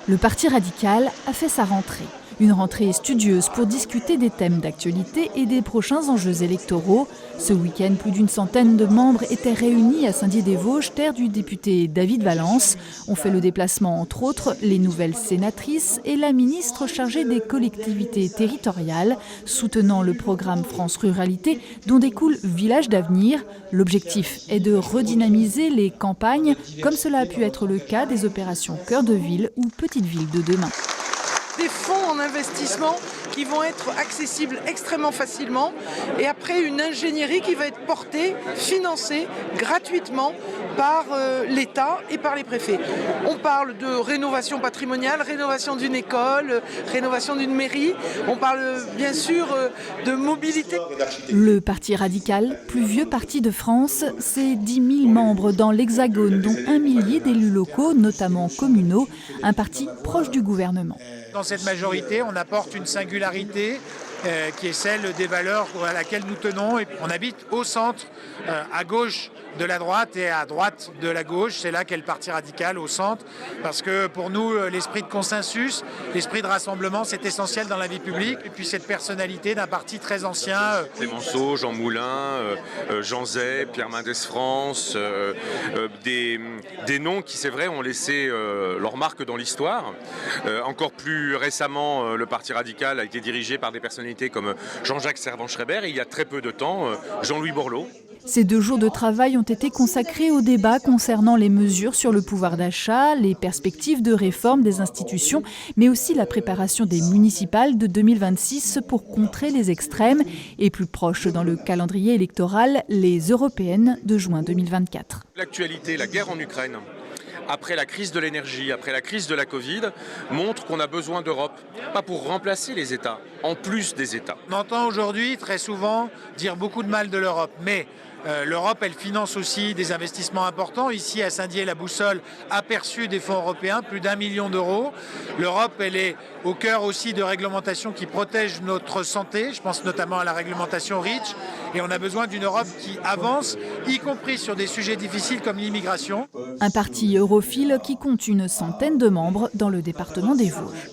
Le Parti radical a fait sa rentrée. Une rentrée studieuse pour discuter des thèmes d'actualité et des prochains enjeux électoraux. Ce week-end, plus d'une centaine de membres étaient réunis à Saint-Dié-des-Vosges, terre du député David Valence. On fait le déplacement, entre autres, les nouvelles sénatrices et la ministre chargée des collectivités territoriales, soutenant le programme France Ruralité, dont découle Village d'avenir. L'objectif est de redynamiser les campagnes, comme cela a pu être le cas des opérations Cœur de Ville ou Petite Ville de demain. Des fonds en investissement qui vont être accessibles extrêmement facilement et après une ingénierie qui va être portée, financée gratuitement par l'État et par les préfets. On parle de rénovation patrimoniale, rénovation d'une école, rénovation d'une mairie, on parle bien sûr de mobilité. Le Parti radical, plus vieux parti de France, c'est 10 000 membres dans l'Hexagone, dont 1 millier d'élus locaux, notamment communaux, un parti proche du gouvernement. Dans cette majorité, on apporte une singularité qui est celle des valeurs à laquelle nous tenons. Et on habite au centre, à gauche de la droite et à droite de la gauche. C'est là qu'est le Parti radical, au centre. Parce que pour nous, l'esprit de consensus, l'esprit de rassemblement, c'est essentiel dans la vie publique. Et puis cette personnalité d'un parti très ancien. Clémenceau, Jean Moulin, Jean Zay, Pierre Mendès France, des noms qui, c'est vrai, ont laissé leur marque dans l'histoire. Encore plus récemment, le Parti radical a été dirigé par des personnalités comme Jean-Jacques Servan-Schreiber et il y a très peu de temps, Jean-Louis Borloo. Ces 2 jours de travail ont été consacrés au débat concernant les mesures sur le pouvoir d'achat, les perspectives de réforme des institutions, mais aussi la préparation des municipales de 2026 pour contrer les extrêmes et plus proche dans le calendrier électoral, les européennes de juin 2024. L'actualité, la guerre en Ukraine, après la crise de l'énergie, après la crise de la Covid, montre qu'on a besoin d'Europe, pas pour remplacer les États, en plus des États. On entend aujourd'hui très souvent dire beaucoup de mal de l'Europe, mais l'Europe, elle finance aussi des investissements importants. Ici, à Saint-Dié, la boussole a perçu des fonds européens, plus d'1 million d'euros. L'Europe, elle est au cœur aussi de réglementations qui protègent notre santé. Je pense notamment à la réglementation REACH. Et on a besoin d'une Europe qui avance, y compris sur des sujets difficiles comme l'immigration. Un parti europhile qui compte une centaine de membres dans le département des Vosges.